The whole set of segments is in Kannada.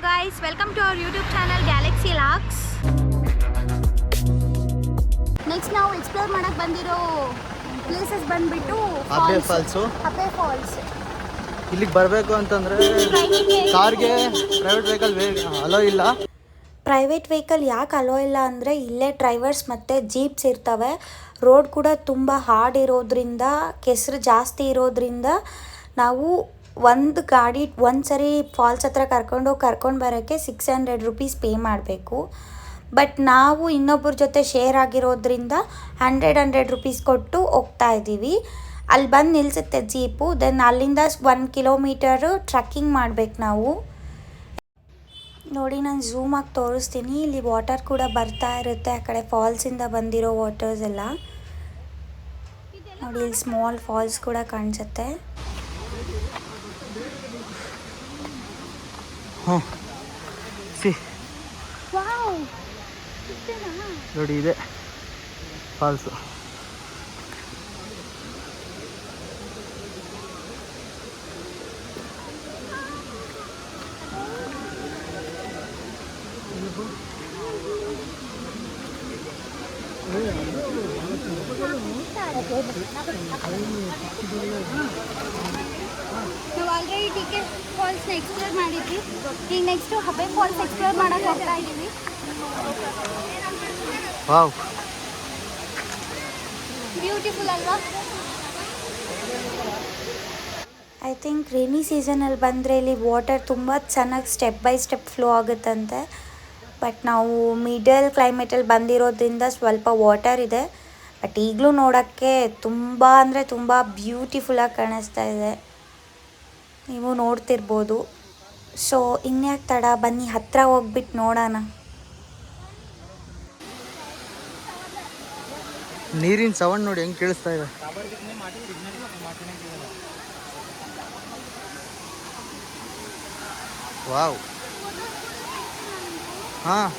guys, welcome to our YouTube channel Galaxy Lux. Next ನಾವು ಎಕ್ಸ್ಪ್ಲೋರ್ ಮಾಡಕ್ಕೆ ಬಂದಿರೋ ಪ್ಲೇಸಸ್ ಬಂದ್ಬಿಟ್ಟು ಅಬ್ಬೆ ಫಾಲ್ಸು. ಅಬ್ಬೆ ಫಾಲ್ಸ್. ಇಲ್ಲಿಗೆ ಬರಬೇಕು ಅಂತಂದರೆ ಕಾರ್ಗೆ ಪ್ರೈವೇಟ್ ವೆಹಿಕಲ್ ಅಲೋ ಇಲ್ಲ. ಪ್ರೈವೇಟ್ ವೆಹಿಕಲ್ ಯಾಕೆ ಅಲೋ ಇಲ್ಲ ಅಂದರೆ ಇಲ್ಲೇ ಡ್ರೈವರ್ಸ್ ಮತ್ತು ಜೀಪ್ಸ್ ಇರ್ತವೆ. ರೋಡ್ ಕೂಡ ತುಂಬ ಹಾರ್ಡ್ ಇರೋದ್ರಿಂದ, ಕೆಸರು ಜಾಸ್ತಿ ಇರೋದ್ರಿಂದ ನಾವು ಒಂದು ಗಾಡಿ ಒಂದು ಸರಿ ಫಾಲ್ಸ್ ಹತ್ರ ಕರ್ಕೊಂಡು ಬರೋಕ್ಕೆ 600 ರೂಪೀಸ್ ಪೇ ಮಾಡಬೇಕು. ಬಟ್ ನಾವು ಇನ್ನೊಬ್ಬರ ಜೊತೆ ಶೇರ್ ಆಗಿರೋದ್ರಿಂದ 100 ರೂಪೀಸ್ ಕೊಟ್ಟು ಹೋಗ್ತಾ ಇದ್ದೀವಿ. ಅಲ್ಲಿ ಬಂದು ನಿಲ್ಲಿಸುತ್ತೆ ಜೀಪು. ದೆನ್ ಅಲ್ಲಿಂದ 1 ಕಿಲೋಮೀಟರು ಟ್ರಕ್ಕಿಂಗ್ ಮಾಡಬೇಕು ನಾವು. ನೋಡಿ, ನಾನು ಝೂಮಾಗಿ ತೋರಿಸ್ತೀನಿ. ಇಲ್ಲಿ ವಾಟರ್ ಕೂಡ ಬರ್ತಾ ಇರುತ್ತೆ, ಆ ಕಡೆ ಫಾಲ್ಸಿಂದ ಬಂದಿರೋ ವಾಟರ್ಸ್ ಎಲ್ಲ. ನೋಡಿ, ಇಲ್ಲಿ ಸ್ಮಾಲ್ ಫಾಲ್ಸ್ ಕೂಡ ಕಾಣಿಸುತ್ತೆ. ನೋಡಿ, ಇದೆ ಫಾಲ್ಸು. ನಾವು ಆಲ್ರೆಡಿ ಟಿಕೆ ಫಾಲ್ಸ್ನ ಎಕ್ಸ್ಪ್ಲೋರ್ ಮಾಡಿದ್ವಿ. ಈಗ ನೆಕ್ಸ್ಟು ಅಬ್ಬೆ ಫಾಲ್ಸ್ ಎಕ್ಸ್ಪ್ಲೋರ್ ಮಾಡೋಕ್ಕೆ ಹೋಗ್ತಾ ಇದ್ದೀವಿ. ವಾವ್, ಬ್ಯೂಟಿಫುಲ್ ಅಲ್ವಾ? ಐ ಥಿಂಕ್ ರೇನಿ ಸೀಸನಲ್ಲಿ ಬಂದರೆ ಇಲ್ಲಿ ವಾಟರ್ ತುಂಬ ಚೆನ್ನಾಗಿ ಸ್ಟೆಪ್ ಬೈ ಸ್ಟೆಪ್ ಫ್ಲೋ ಆಗುತ್ತಂತೆ. ಬಟ್ ನಾವು ಮಿಡಲ್ ಕ್ಲೈಮೇಟಲ್ಲಿ ಬಂದಿರೋದ್ರಿಂದ ಸ್ವಲ್ಪ ವಾಟರ್ ಇದೆ. ಬಟ್ ಈಗಲೂ ನೋಡೋಕ್ಕೆ ತುಂಬ ಅಂದರೆ ತುಂಬ ಬ್ಯೂಟಿಫುಲ್ಲಾಗಿ ಕಾಣಿಸ್ತಾ ಇದೆ, ನೀವು ನೋಡ್ತಿರ್ಬೋದು. ಸೊ ಇನ್ಯಾಕೆ ತಡ, ಬನ್ನಿ ಹತ್ತಿರ ಹೋಗ್ಬಿಟ್ಟು ನೋಡೋಣ. ನೀರಿನ ಸೌಂಡ್ ನೋಡಿ ಹೆಂಗೆ ಕೇಳಿಸ್ತಾ ಇದೆ. ವಾವ್, ಹಾಂ,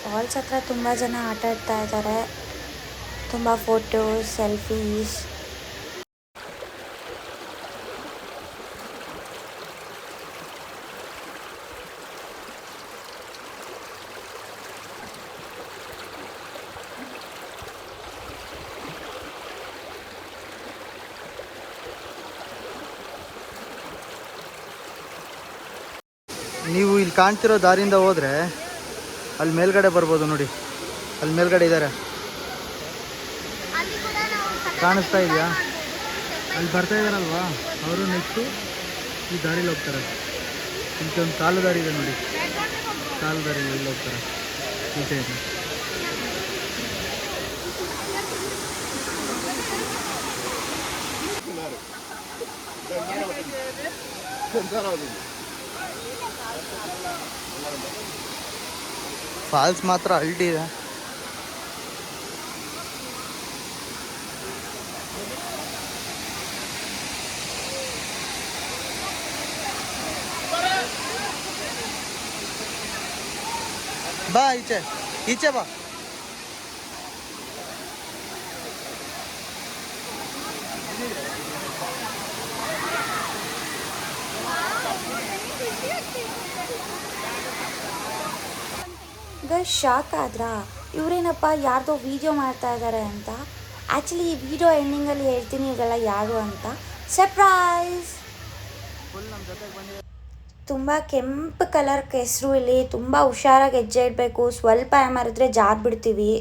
ಫಾಲ್ಸ್ ಹತ್ರ ತುಂಬ ಜನ ಆಟ ಆಡ್ತಾ ಇದ್ದಾರೆ. ತುಂಬ ಫೋಟೋಸ್, ಸೆಲ್ಫೀಸ್. ನೀವು ಇಲ್ಲಿ ಕಾಣ್ತಿರೋ ದಾರಿಯಿಂದ ಹೋದರೆ ಅಲ್ಲಿ ಮೇಲ್ಗಡೆ ಬರ್ಬೋದು. ನೋಡಿ, ಅಲ್ಲಿ ಮೇಲ್ಗಡೆ ಇದ್ದಾರೆ, ಕಾಣಿಸ್ತಾ ಇದೆಯಾ? ಅಲ್ಲಿ ಬರ್ತಾ ಇದ್ದಾರಲ್ವಾ, ಅವರು ನೆಕ್ಸ್ಟು ಈ ದಾರಿಲಿ ಹೋಗ್ತಾರೆ. ಇಲ್ಲಿ ಒಂದು ಕಾಲು ದಾರಿ ಇದೆ ನೋಡಿ, ಕಾಲು ದಾರಿ ಇಲ್ಲಿ ಹೋಗ್ತಾರೆ ಈ ಸೈಡ್. ಫಾಲ್ಸ್ ಮಾತ್ರ ಅಲ್ಟಿ ಇದೆ. ಬಾ ಈಚೆ, ಈಚೆ ಬಾ. ಶಾಕ್ ಆದ್ರಾ? ಇವರೇನಪ್ಪ ಯಾರ್ದೋ ವಿಡಿಯೋ ಮಾಡ್ತಾ ಇದ್ದಾರೆ ಅಂತ. ಆ್ಯಕ್ಚುಲಿ ಈ ವಿಡಿಯೋ ಎಂಡಿಂಗಲ್ಲಿ ಹೇಳ್ತೀನಿ ಇವರೆಲ್ಲ ಯಾರು ಅಂತ. ಸರ್ಪ್ರೈಸ್! ತುಂಬ ಕೆಂಪು ಕಲರ್ ಕೆಸರು. ಇಲ್ಲಿ ತುಂಬ ಹುಷಾರಾಗಿ ಹೆಜ್ಜೆ ಇಡಬೇಕು, ಸ್ವಲ್ಪ ಯಾಮಾರಿದ್ರೆ ಜಾರ್ ಬಿಡ್ತೀವಿ.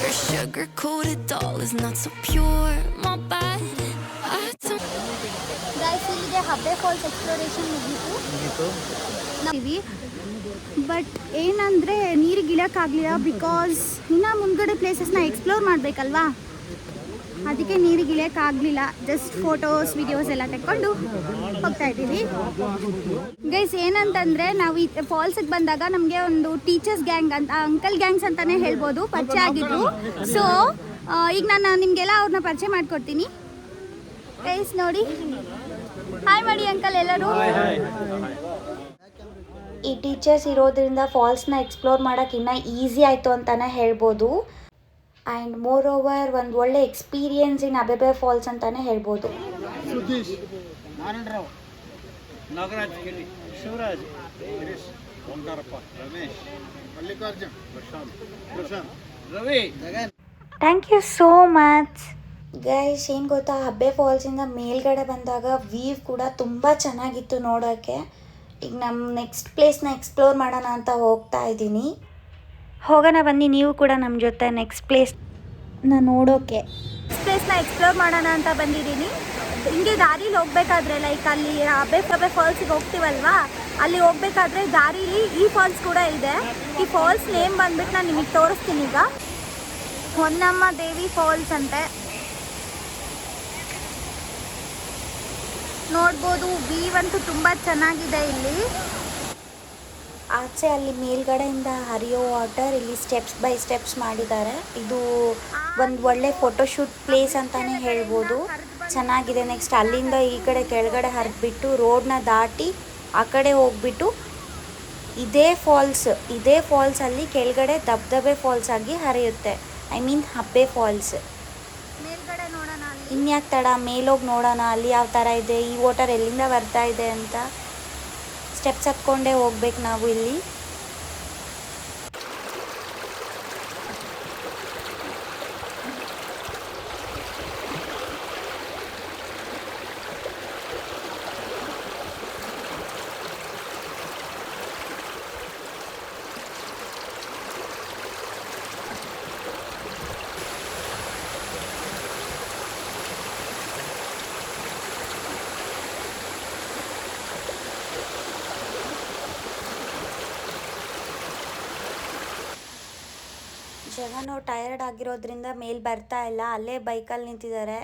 Your sugar coated doll is not so pure, my bad. I don't guys ಇಲ್ಲಿಗೆ ಹಬ್ಬೆ ಫಾಲ್ಸ್ ಎಕ್ಸ್ಪ್ಲೋರೇಷನ್ ಮುಗೀತು ಬಟ್ ಏನಂದರೆ ನೀರಿಗೆ ಇಳಿಯೋಕ್ಕಾಗಲಿಲ್ಲ ಬಿಕಾಸ್ ಇನ್ನೂ ಮುಂದ್ಗಡೆ ಪ್ಲೇಸಸ್ನ ಎಕ್ಸ್ಪ್ಲೋರ್ ಮಾಡಬೇಕಲ್ವಾ, ಅದಕ್ಕೆ ನೀರಿಗೆ ಇಳಿಯೋಕ್ಕಾಗಲಿಲ್ಲ. ಜಸ್ಟ್ ಫೋಟೋಸ್ ವಿಡಿಯೋಸ್ ಎಲ್ಲ ತೆಕ್ಕೊಂಡು ಹೋಗ್ತಾ ಇದ್ದೀವಿ. ಗೈಸ್ ಏನಂತಂದರೆ ನಾವು ಈ ಫಾಲ್ಸಿಗೆ ಬಂದಾಗ ನಮಗೆ ಒಂದು ಟೀಚರ್ಸ್ ಗ್ಯಾಂಗ್ ಅಂತ, ಅಂಕಲ್ ಗ್ಯಾಂಗ್ಸ್ ಅಂತಲೇ ಹೇಳ್ಬೋದು, ಪರಿಚಯ ಆಗಿದ್ರು. ಸೊ ಈಗ ನಾನು ನಿಮಗೆಲ್ಲ ಅವ್ರನ್ನ ಪರಿಚಯ ಮಾಡಿಕೊಡ್ತೀನಿ. ಗೈಸ್ ನೋಡಿ, ಹಾಯ್ ಮಾಡಿ ಅಂಕಲ್ ಎಲ್ಲರೂ. ಈ ಟೀಚರ್ಸ್ ಇರೋದ್ರಿಂದ ಫಾಲ್ಸ್ನ ಎಕ್ಸ್ಪ್ಲೋರ್ ಮಾಡೋಕ್ಕೆ ಇನ್ನೂ ಈಸಿ ಆಯಿತು ಅಂತಲೇ ಹೇಳ್ಬೋದು. ಆ್ಯಂಡ್ ಮೋರ್ ಓವರ್ ಒಂದು ಒಳ್ಳೆ ಎಕ್ಸ್ಪೀರಿಯನ್ಸ್ ಇನ್ ಅಬೆಬೆ ಫಾಲ್ಸ್ ಅಂತಲೇ ಹೇಳ್ಬೋದು. Sudhish, Narayanrao, Nagaraj, Shivaraj, Girish, Omkarappa, Ramesh, Mallikarjun, Prashanth, Ravi, Jagan. Thank you so much guys. ಏನು ಗೊತ್ತಾ, ಹಬ್ಬೆ ಫಾಲ್ಸಿಂದ ಮೇಲ್ಗಡೆ ಬಂದಾಗ ವ್ಯೂ ಕೂಡ ತುಂಬ ಚೆನ್ನಾಗಿತ್ತು ನೋಡೋಕ್ಕೆ. ಈಗ ನಮ್ಮ ನೆಕ್ಸ್ಟ್ ಪ್ಲೇಸ್ನ ಎಕ್ಸ್ಪ್ಲೋರ್ ಮಾಡೋಣ ಅಂತ ಹೋಗ್ತಾ ಇದ್ದೀನಿ. ಹೋಗೋಣ ಬನ್ನಿ ನೀವು ಕೂಡ ನಮ್ಮ ಜೊತೆ ನೆಕ್ಸ್ಟ್ ಪ್ಲೇಸ್ನ ನೋಡೋಕ್ಕೆ. ನೆಕ್ಸ್ಟ್ ಪ್ಲೇಸ್ನ ಎಕ್ಸ್ಪ್ಲೋರ್ ಮಾಡೋಣ ಅಂತ ಬಂದಿದ್ದೀನಿ. ಹಿಂಗೆ ದಾರಿಲಿ ಹೋಗ್ಬೇಕಾದ್ರೆ ಲೈಕ್ ಅಲ್ಲಿ ಹಬ್ಬೆ ಫಾಲ್ಸಿಗೆ ಹೋಗ್ತೀವಲ್ವಾ, ಅಲ್ಲಿ ಹೋಗ್ಬೇಕಾದ್ರೆ ದಾರಿಲಿ ಈ ಫಾಲ್ಸ್ ಕೂಡ ಇದೆ. ಈ ಫಾಲ್ಸ್ ನೇಮ್ ಬಂದ್ಬಿಟ್ಟು ನಾನು ನಿಮಗೆ ತೋರಿಸ್ತೀನಿ. ಈಗ ಹೊನ್ನಮ್ಮ ದೇವಿ ಫಾಲ್ಸ್ ಅಂತೆ ನೋಡ್ಬೋದು. ವ್ಯೂ ಅಂತೂ ತುಂಬ ಚೆನ್ನಾಗಿದೆ. ಇಲ್ಲಿ ಆಚೆ ಅಲ್ಲಿ ಮೇಲ್ಗಡೆಯಿಂದ ಹರಿಯೋ ವಾಟರ್, ಇಲ್ಲಿ ಸ್ಟೆಪ್ಸ್ ಬೈ ಸ್ಟೆಪ್ಸ್ ಮಾಡಿದ್ದಾರೆ. ಇದು ಒಂದು ಒಳ್ಳೆ ಫೋಟೋಶೂಟ್ ಪ್ಲೇಸ್ ಅಂತಲೇ ಹೇಳ್ಬೋದು. ಚೆನ್ನಾಗಿದೆ. ನೆಕ್ಸ್ಟ್ ಅಲ್ಲಿಂದ ಈ ಕಡೆ ಕೆಳಗಡೆ ಹರಿದ್ಬಿಟ್ಟು ರೋಡ್ನ ದಾಟಿ ಆ ಕಡೆ ಹೋಗ್ಬಿಟ್ಟು ಇದೇ ಫಾಲ್ಸಲ್ಲಿ ಕೆಳಗಡೆ ದಬ್ದಬೆ ಫಾಲ್ಸ್ ಆಗಿ ಹರಿಯುತ್ತೆ. I mean ಹಬ್ಬೆ falls. ಮೇಲ್ಗಡೆ ನೋಡೋಣ. ಇನ್ಯಾಕೆ ತಡ, ಮೇಲೋಗಿ ನೋಡೋಣ ಅಲ್ಲಿ ಯಾವ ಥರ ಇದೆ, ಈ ವಾಟರ್ ಎಲ್ಲಿಂದ ಬರ್ತಾ ಇದೆ ಅಂತ. ಸ್ಟೆಪ್ಸ್ ಹತ್ಕೊಂಡೇ ಹೋಗ್ಬೇಕು ನಾವು ಇಲ್ಲಿ. ಜಗನ್ ಟಯರ್ಡ್ ಆಗಿರೋದ್ರಿಂದ ಮೇಲ್ ಬರ್ತಾ ಇಲ್ಲ, ಅಲ್ಲೇ ಬೈಕಲ್ಲಿ ನಿಂತಿದ್ದಾರೆ.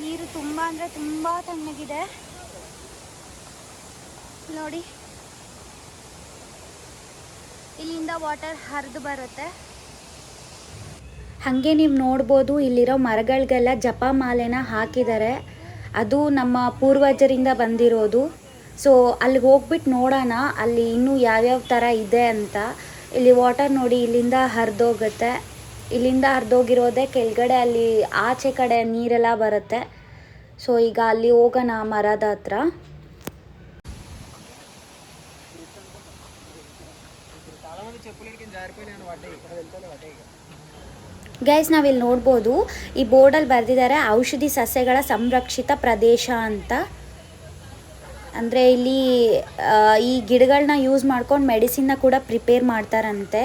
ನೀರು ತುಂಬ ಅಂದರೆ ತುಂಬ ತಣ್ಣಗಿದೆ ನೋಡಿ. ಇಲ್ಲಿಂದ ವಾಟರ್ ಹರಿದು ಬರುತ್ತೆ. ಹಾಗೆ ನೀವು ನೋಡ್ಬೋದು ಇಲ್ಲಿರೋ ಮರಗಳಿಗೆಲ್ಲ ಜಪಮಾಲೆನ ಹಾಕಿದ್ದಾರೆ. ಅದು ನಮ್ಮ ಪೂರ್ವಜರಿಂದ ಬಂದಿರೋದು. ಸೊ ಅಲ್ಲಿಗೆ ಹೋಗ್ಬಿಟ್ಟು ನೋಡೋಣ ಅಲ್ಲಿ ಇನ್ನೂ ಯಾವ್ಯಾವ ಥರ ಇದೆ ಅಂತ. ಇಲ್ಲಿ ವಾಟರ್ ನೋಡಿ ಇಲ್ಲಿಂದ ಹರಿದೋಗುತ್ತೆ. ಇಲ್ಲಿಂದ ಹರಿದೋಗಿರೋದೇ ಕೆಳಗಡೆ ಅಲ್ಲಿ ಆಚೆ ಕಡೆ ನೀರೆಲ್ಲ ಬರುತ್ತೆ. ಸೊ ಈಗ ಅಲ್ಲಿ ಹೋಗೋಣ ಮರದ ಹತ್ರ. ಗೈಸ್ ನಾವಿಲ್ಲಿ ನೋಡ್ಬೋದು ಈ ಬೋರ್ಡಲ್ಲಿ ಬರೆದಿದ್ದಾರೆ ಔಷಧಿ ಸಸ್ಯಗಳ ಸಂರಕ್ಷಿತ ಪ್ರದೇಶ ಅಂತ. ಅಂದರೆ ಇಲ್ಲಿ ಈ ಗಿಡಗಳನ್ನ ಯೂಸ್ ಮಾಡ್ಕೊಂಡು ಮೆಡಿಸಿನ್ನ ಕೂಡ ಪ್ರಿಪೇರ್ ಮಾಡ್ತಾರಂತೆ.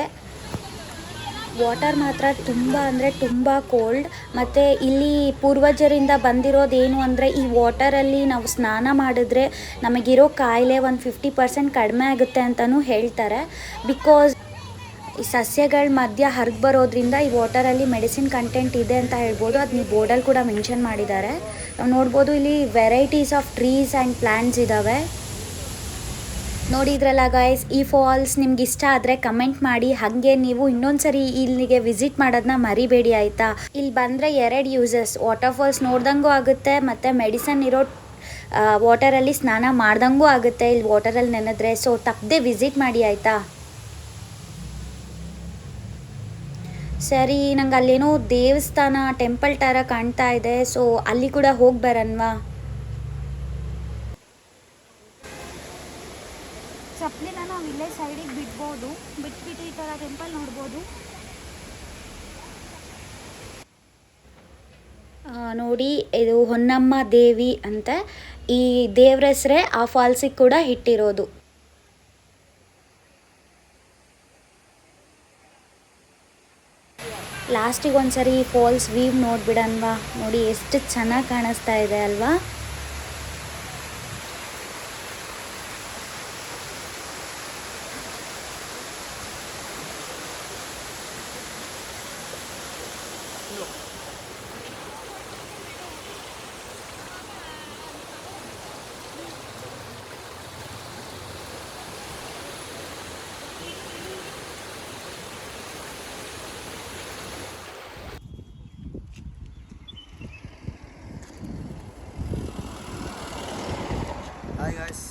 ವಾಟರ್ ಮಾತ್ರ ತುಂಬ ಅಂದರೆ ತುಂಬ ಕೋಲ್ಡ್. ಮತ್ತು ಇಲ್ಲಿ ಪೂರ್ವಜರಿಂದ ಬಂದಿರೋದೇನು ಅಂದರೆ ಈ ವಾಟರಲ್ಲಿ ನಾವು ಸ್ನಾನ ಮಾಡಿದ್ರೆ ನಮಗಿರೋ ಕಾಯಿಲೆ ಒಂದು 50% ಕಡಿಮೆ ಆಗುತ್ತೆ ಅಂತಲೂ ಹೇಳ್ತಾರೆ. ಬಿಕಾಸ್ ಈ ಸಸ್ಯಗಳ ಮಧ್ಯ ಹರಿದು ಬರೋದ್ರಿಂದ ಈ ವಾಟರಲ್ಲಿ ಮೆಡಿಸಿನ್ ಕಂಟೆಂಟ್ ಇದೆ ಅಂತ ಹೇಳ್ಬೋದು. ಅದನ್ನ ಈ ಬೋರ್ಡಲ್ಲಿ ಕೂಡ ಮೆನ್ಷನ್ ಮಾಡಿದ್ದಾರೆ. ನಾವು ನೋಡ್ಬೋದು ಇಲ್ಲಿ varieties of trees and plants ಇದ್ದಾವೆ. ನೋಡಿದ್ರಲ್ಲ ಗಾಯ್ಸ್, ಈ ಫಾಲ್ಸ್ ನಿಮ್ಗೆ ಇಷ್ಟ ಆದರೆ ಕಮೆಂಟ್ ಮಾಡಿ. ಹಾಗೆ ನೀವು ಇನ್ನೊಂದ್ಸರಿ ಇಲ್ಲಿಗೆ ವಿಸಿಟ್ ಮಾಡೋದನ್ನ ಮರಿಬೇಡಿ ಆಯಿತಾ. ಇಲ್ಲಿ ಬಂದರೆ 2 ಯೂಸಸ್, ವಾಟರ್ ಫಾಲ್ಸ್ ನೋಡ್ದಂಗೂ ಆಗುತ್ತೆ ಮತ್ತು ಮೆಡಿಸನ್ ಇರೋ ವಾಟರಲ್ಲಿ ಸ್ನಾನ ಮಾಡ್ದಂಗೂ ಆಗುತ್ತೆ ಇಲ್ಲಿ ವಾಟರಲ್ಲಿ ನೆನೆದ್ರೆ. ಸೊ ತಪ್ಪದೆ ವಿಸಿಟ್ ಮಾಡಿ ಆಯಿತಾ. ಸರಿ, ನಂಗೆ ಅಲ್ಲೇನೋ ದೇವಸ್ಥಾನ ಟೆಂಪಲ್ ಥರ ಕಾಣ್ತಾ ಇದೆ, ಸೊ ಅಲ್ಲಿ ಕೂಡ ಹೋಗಿ ಬರನ್ವಾ. ಚಪ್ಪಲಿನ ನಾವು ಇಲ್ಲೇ ಸೈಡಿಗೆ ಬಿಟ್ಬೋದು, ಬಿಟ್ಬಿಟ್ಟು ಈ ಥರ ಟೆಂಪಲ್ ನೋಡ್ಬೋದು. ನೋಡಿ, ಇದು ಹೊನ್ನಮ್ಮ ದೇವಿ ಅಂತ, ಈ ದೇವ್ರ ಹೆಸರೇ ಆ ಫಾಲ್ಸಿಗೆ ಕೂಡ ಇಟ್ಟಿರೋದು. ಲಾಸ್ಟಿಗೆ ಒಂದ್ಸರಿ ಈ ಫಾಲ್ಸ್ ವ್ಯೂ ನೋಡ್ಬಿಡನ್ವಾ. ನೋಡಿ ಎಷ್ಟು ಚೆನ್ನಾಗಿ ಕಾಣಿಸ್ತಾ ಇದೆ ಅಲ್ವಾ. ಹಾಯ್ ಗಾಯ್ಸ್,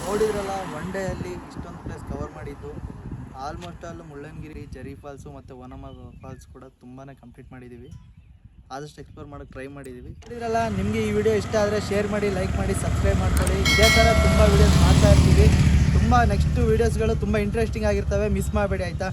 ನೋಡಿದ್ರಲ್ಲ ಒನ್ ಡೇಯಲ್ಲಿ ಇಷ್ಟೊಂದು ಪ್ಲೇಸ್ ಕವರ್ ಮಾಡಿದ್ದು. ಆಲ್ಮೋಸ್ಟ್ ಆಲ್ ಮುಳ್ಳಯ್ಯನಗಿರಿ, ಜರಿ ಫಾಲ್ಸು ಮತ್ತು ವನಮ ಫಾಲ್ಸ್ ಕೂಡ ತುಂಬಾ ಕಂಪ್ಲೀಟ್ ಮಾಡಿದ್ದೀವಿ. ಆದಷ್ಟು ಎಕ್ಸ್ಪ್ಲೋರ್ ಮಾಡೋಕ್ಕೆ ಟ್ರೈ ಮಾಡಿದ್ದೀವಿ. ನೋಡಿದ್ರಲ್ಲ, ನಿಮಗೆ ಈ ವಿಡಿಯೋ ಇಷ್ಟ ಆದರೆ ಶೇರ್ ಮಾಡಿ, ಲೈಕ್ ಮಾಡಿ, ಸಬ್ಸ್ಕ್ರೈಬ್ ಮಾಡ್ಕೊಳ್ಳಿ. ಇದೇ ಥರ ತುಂಬ ವೀಡಿಯೋಸ್ ಮಾಡ್ತಾ ಇರ್ತೀವಿ. ತುಂಬ ನೆಕ್ಸ್ಟ್ ವೀಡಿಯೋಸ್ಗಳು ತುಂಬ ಇಂಟ್ರೆಸ್ಟಿಂಗ್ ಆಗಿರ್ತವೆ, ಮಿಸ್ ಮಾಡಬೇಡಿ ಆಯಿತಾ.